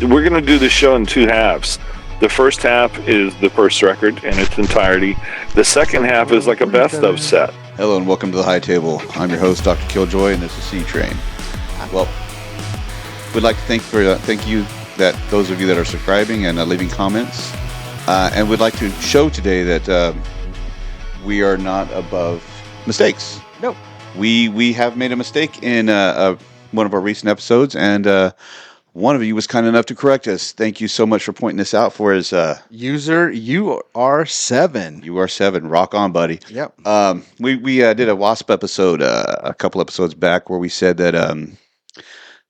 We're going to do the show in two halves. The first half is the first record in its entirety. The second half is like a best of set. Hello and welcome to the High Table. I'm your host, Dr. Killjoy, and this is C Train. Well, we'd like to thank you that those of you that are subscribing and leaving comments, and we'd like to show today that we are not above mistakes. Nope. We have made a mistake in one of our recent episodes, and one of you was kind enough to correct us. Thank you so much for pointing this out for us. User UR7. UR7, rock on, buddy. Yep. We did a WASP episode a couple episodes back where we said that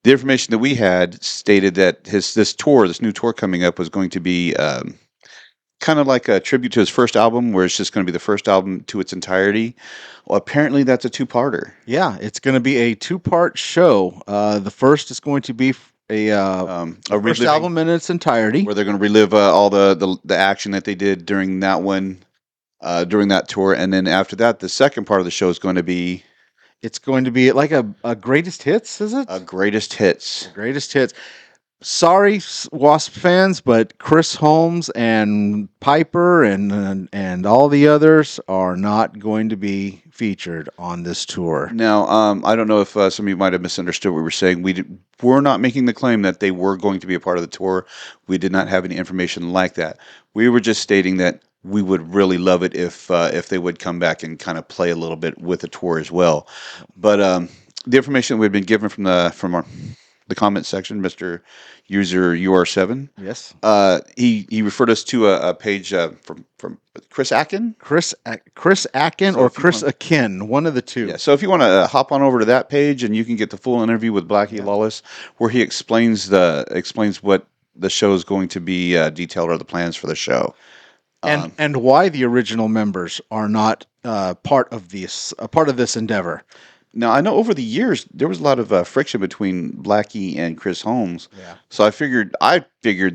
the information that we had stated that this new tour coming up was going to be kind of like a tribute to his first album, where it's just going to be the first album to its entirety. Well, apparently that's a two-parter. Yeah, it's going to be a two-part show. The first is going to be a first album in its entirety, where they're going to relive all the action that they did during that one, during that tour, and then after that, the second part of the show is going to be. It's going to be like a greatest hits, is it? A greatest hits. Greatest hits. Sorry, WASP fans, but Chris Holmes and Piper and all the others are not going to be featured on this tour. Now, I don't know if some of you might have misunderstood what we were saying. We're not making the claim that they were going to be a part of the tour. We did not have any information like that. We were just stating that we would really love it if they would come back and kind of play a little bit with the tour as well. But the information we've been given from the comment section, Mr. User UR7. Yes. He referred us to a page from Chris Akin. Chris Akin or Chris Akin, one of the two. Yeah. So if you want to hop on over to that page, and you can get the full interview with Blackie Lawless, where he explains what the show is going to be detailed, or the plans for the show, and why the original members are not part of this endeavor. Now, I know over the years there was a lot of friction between Blackie and Chris Holmes. Yeah. So I figured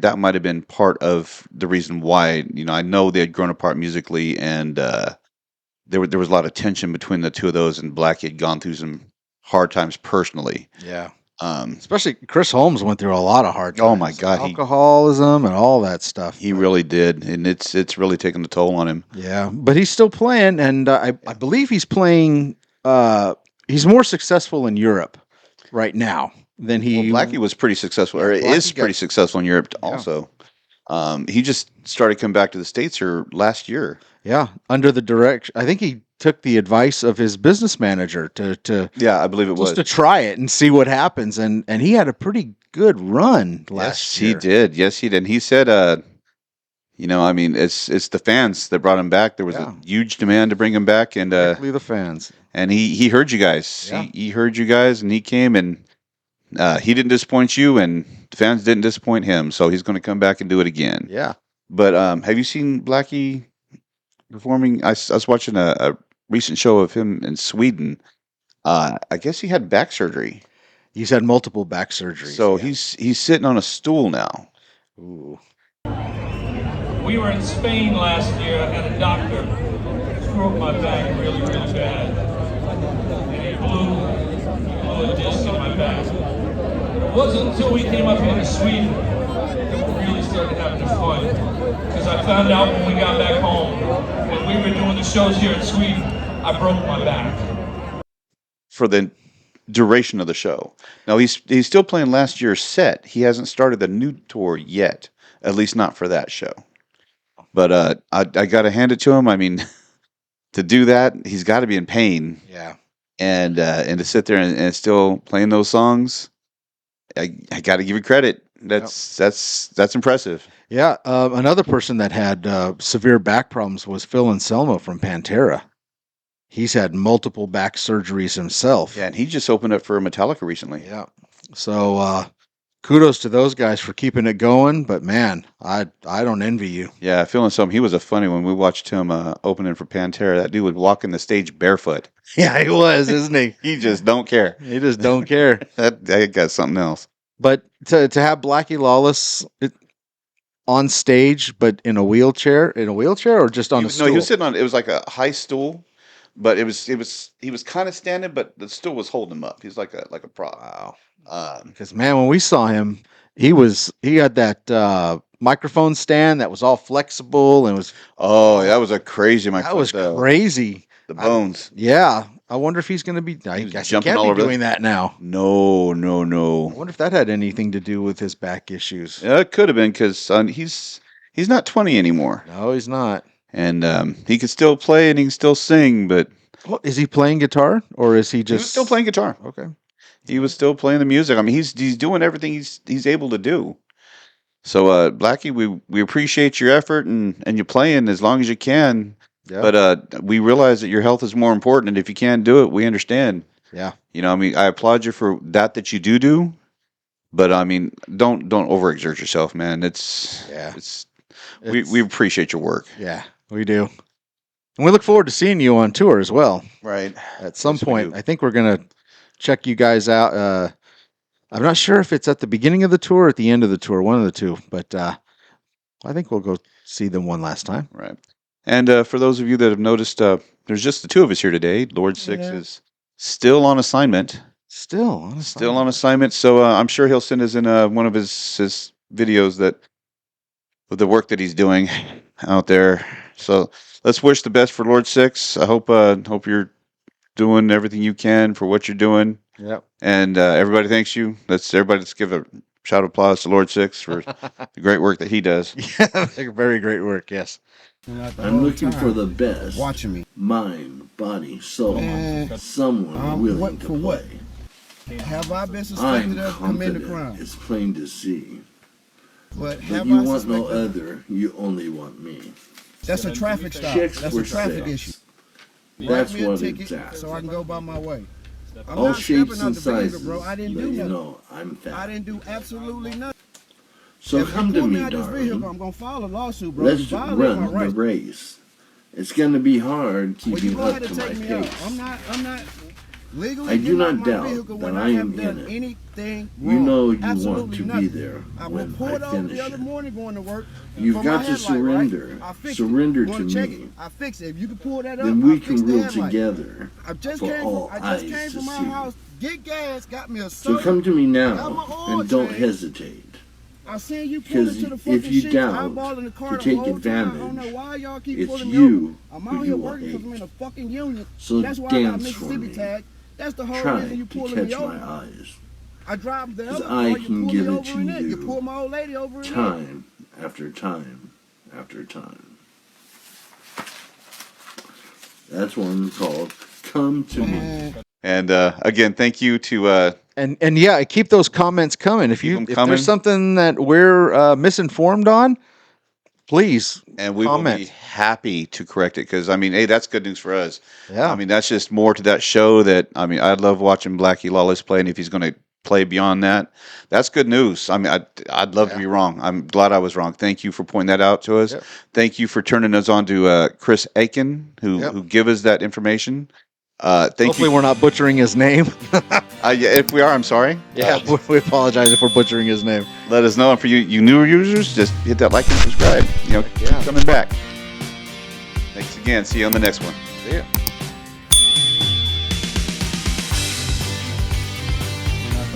that might have been part of the reason why. I know they had grown apart musically, and there was a lot of tension between the two of those, and Blackie had gone through some hard times personally. Yeah. Especially Chris Holmes went through a lot of hard times. Oh my God, alcoholism and all that stuff. He really did, and it's really taken a toll on him. Yeah, but he's still playing, and I believe he's playing. He's more successful in Europe right now than he. Well, Blackie was pretty successful, or is pretty successful in Europe also. He just started coming back to the States here last year. Yeah, under the direction. I think he took the advice of his business manager to. Yeah, I believe it was just to try it and see what happens, and he had a pretty good run last year. He did. Yes, he did. And he said, I mean, it's the fans that brought him back. There was a huge demand to bring him back, and the fans. And he heard you guys. Yeah. He heard you guys, and he came, and he didn't disappoint you, and the fans didn't disappoint him. So he's going to come back and do it again. Yeah. But have you seen Blackie performing? I was watching a recent show of him in Sweden. I guess he had back surgery. He's had multiple back surgeries. So he's sitting on a stool now. Ooh. We were in Spain last year. I had a doctor screw up my back really, really bad. And he blew a disc in my back. It wasn't until we came up here to Sweden that we really started having fun. Because I found out when we got back home, when we were doing the shows here in Sweden, I broke my back. For the duration of the show. Now, he's still playing last year's set. He hasn't started the new tour yet, at least not for that show. But I got to hand it to him. I mean, to do that, he's got to be in pain. Yeah. And to sit there and still playing those songs, I got to give you credit. That's impressive. Yeah. Another person that had severe back problems was Phil Anselmo from Pantera. He's had multiple back surgeries himself. Yeah, and he just opened up for Metallica recently. Yeah. So kudos to those guys for keeping it going, but man, I don't envy you. Yeah, feeling something. He was a funny one. We watched him opening for Pantera. That dude would walk in the stage barefoot. Yeah, he was, isn't he? He just don't care. He just don't care. that got something else. But to have Blackie Lawless on stage, but in a wheelchair, or just on a stool? No, he was sitting on. It was like a high stool, but he was kind of standing, but the stool was holding him up. He's like a prop. Wow. Because man, when we saw him, He had that microphone stand that was all flexible and was Oh, that was a crazy that was the crazy. bones. Yeah, I wonder if he's going to be. I was guess he jumping can't all be over doing that now. No, no, I no. wonder if that had anything to do with his back issues. Yeah, it could have been because he's not 20 anymore, No, he's not. and he can still play and he can still sing, but Well, is he playing guitar or is he he just was still playing guitar. Okay. He was still playing the music. I mean, he's doing everything he's able to do. So, Blackie, we appreciate your effort and you playing as long as you can. Yeah. But we realize that your health is more important, and if you can't do it, we understand. Yeah. You know, I mean, I applaud you for that you do. But I mean, don't overexert yourself, man. Yeah. We appreciate your work. Yeah, we do. And we look forward to seeing you on tour as well. Right. At some Yes, we point, do. I think we're going to check you guys out. I'm not sure if it's at the beginning of the tour or at the end of the tour, one of the two, but I think we'll go see them one last time. Right. And for those of you that have noticed, there's just the two of us here today. Lord Six is still on assignment. Still on Still on assignment. So I'm sure he'll send us in one of his videos that with the work that he's doing out there. So let's wish the best for Lord Six. I hope you're doing everything you can for what you're doing. Yep. And everybody thanks you. Let's give a shout of applause to Lord Six for the great work that he does. Yeah, very great work. Yes. I'm looking for the best. Watching me. Mind, body, soul. Man, Someone willing what to for what? play. Have I been I'm suspected of committing a confident. crime? It's plain to see. But But have you I want no suspected? other. You only want me. That's a traffic stop. Checks That's were a traffic set. issue. That's Write me a what ticket it's at. so I can go by my way. I'm All not shapes stepping out and the vehicle, sizes. bro. I didn't but do you nothing. know I'm fat. I didn't do absolutely nothing. So if come you to pull me, out this vehicle, darling. I'm gonna file a lawsuit, bro. Let's You violate my run the rights. race. It's going to be hard Well, you keeping go up ahead to and my take me out. pace. I'm not legally I do getting out not my doubt vehicle when that I I have am done in it. anything You wrong. know you want Absolutely to nothing. be there I when pulled I over finish the other it. morning going to work. You've for got my to headlight, surrender. Right? I fixed Surrender it. You to wanna check me. it? I fixed it. If you can pull that up, Then we I can fixed the rule headlight. together I just for came all from eyes my to see. house. Get gas, got me a So soda. come to me got now my oil and don't change. hesitate. I seen you pull Because into the fucking if you sheets, doubt eyeballing the car to the take whole time. I don't know advantage, why y'all keep it's pulling me you over. I'm who out you here will working because I'm hate. in a fucking union. So That's why I got dance for Mississippi me. tag. That's the whole Try reason you to pulling me catch over. my eyes. I drive the 'Cause other car, I you can pull me give it over to in it. You you. pull my old lady over in it. Time after time after time. That's one called Come to Me. And again, thank you to And yeah, keep those comments coming. If Keep 'em if coming. there's something that we're misinformed on, please and we will comment. be happy to correct it because I mean, hey, that's good news for us. Yeah. I mean, that's just more to that show that I mean, I love watching Blackie Lawless play, and if he's going to play beyond that, that's good news. I mean, I'd love to be wrong. I'm glad I was wrong. Thank you for pointing that out to us. Yep. Thank you for turning us on to Chris Aiken, who give us that information. Thank Hopefully, you. we're not butchering his name. Yeah, if we are, I'm sorry. Yeah, we apologize if we're butchering his name. Let us know. And for you newer users, just hit that like and subscribe. You know, keep coming back. Thanks again. See you on the next one. See ya.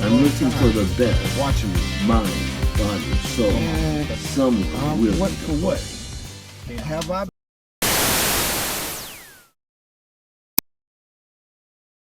I'm looking for the best. Watching me. Mind, body, soul. Someone willing what to for play. what? Have I